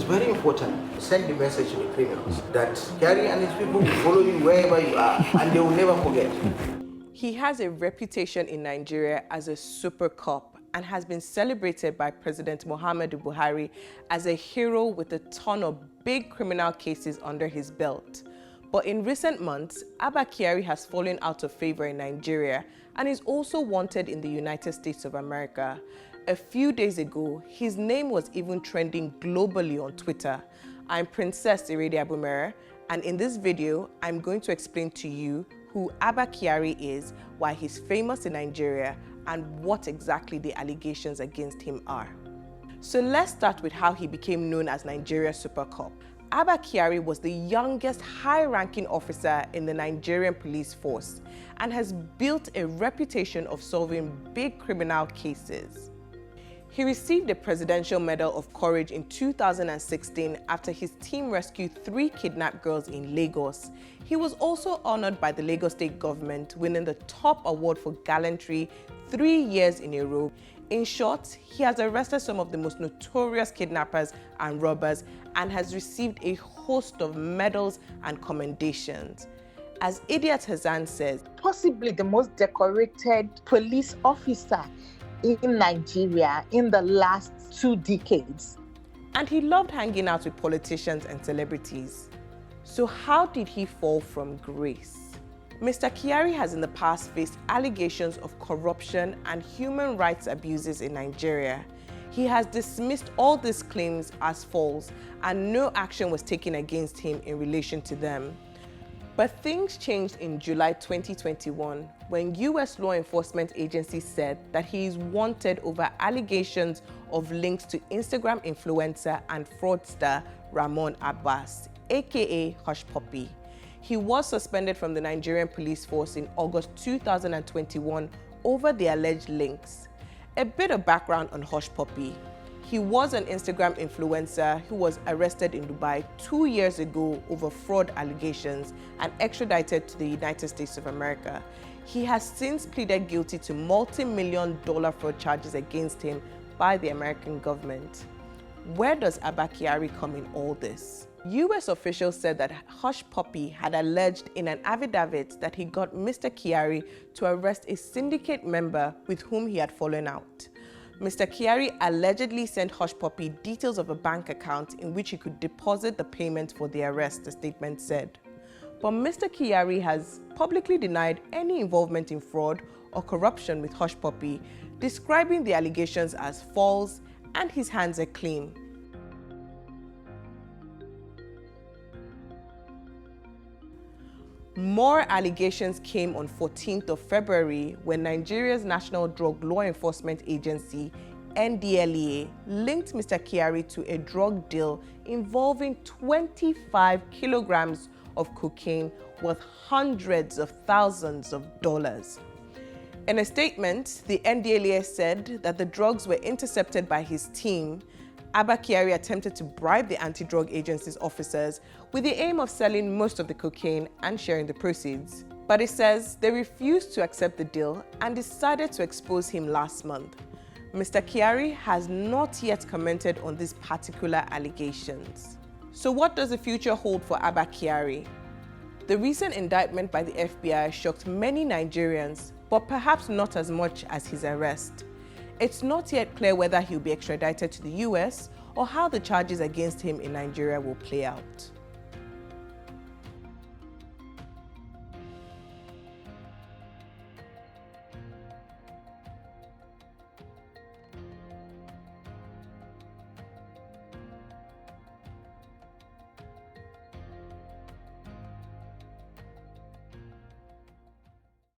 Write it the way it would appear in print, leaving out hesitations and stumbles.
very important to send the message to the criminals that Kyari and his people will follow you wherever you are, and they will never forget. He has a reputation in Nigeria as a super cop and has been celebrated by President Muhammadu Buhari as a hero with a ton of big criminal cases under his belt. But in recent months, Abba Kyari has fallen out of favor in Nigeria and is also wanted in the United States of America. A few days ago, his name was even trending globally on Twitter. I'm Princess Iradia Abumere, and in this video, I'm going to explain to you who Abba Kyari is, why he's famous in Nigeria, and what exactly the allegations against him are. So let's start with how he became known as Nigeria's super cop. Abba Kyari was the youngest high-ranking officer in the Nigerian police force and has built a reputation of solving big criminal cases. He received the Presidential Medal of Courage in 2016 after his team rescued 3 kidnapped girls in Lagos. He was also honored by the Lagos State government, winning the top award for gallantry 3 years in a row. In short, he has arrested some of the most notorious kidnappers and robbers and has received a host of medals and commendations. As Idiat Hassan says, possibly the most decorated police officer in Nigeria in the last 2 decades. And he loved hanging out with politicians and celebrities. So how did he fall from grace? Mr. Kyari has in the past faced allegations of corruption and human rights abuses in Nigeria. He has dismissed all these claims as false, and no action was taken against him in relation to them. But things changed in July 2021 when US law enforcement agencies said that he is wanted over allegations of links to Instagram influencer and fraudster Ramon Abbas, aka Hush Puppy. He was suspended from the Nigerian police force in August 2021 over the alleged links. A bit of background on Hush Puppy. He was an Instagram influencer who was arrested in Dubai 2 years ago over fraud allegations and extradited to the United States of America. He has since pleaded guilty to multi-million-dollar fraud charges against him by the American government. Where does Abba Kyari come in all this? US officials said that Hush Puppy had alleged in an affidavit that he got Mr. Kyari to arrest a syndicate member with whom he had fallen out. Mr. Kyari allegedly sent Hush Puppy details of a bank account in which he could deposit the payment for the arrest, the statement said. But Mr. Kyari has publicly denied any involvement in fraud or corruption with Hush Puppy, describing the allegations as false and his hands are clean. More allegations came on 14th of February when Nigeria's National Drug Law Enforcement Agency, NDLEA, linked Mr. Kyari to a drug deal involving 25 kilograms of cocaine worth hundreds of thousands of dollars. In a statement, the NDLEA said that the drugs were intercepted by his team. Abba Kyari attempted to bribe the anti-drug agency's officers with the aim of selling most of the cocaine and sharing the proceeds. But it says they refused to accept the deal and decided to expose him last month. Mr. Kyari has not yet commented on these particular allegations. So what does the future hold for Abba Kyari? The recent indictment by the FBI shocked many Nigerians, but perhaps not as much as his arrest. It's not yet clear whether he'll be extradited to the US or how the charges against him in Nigeria will play out.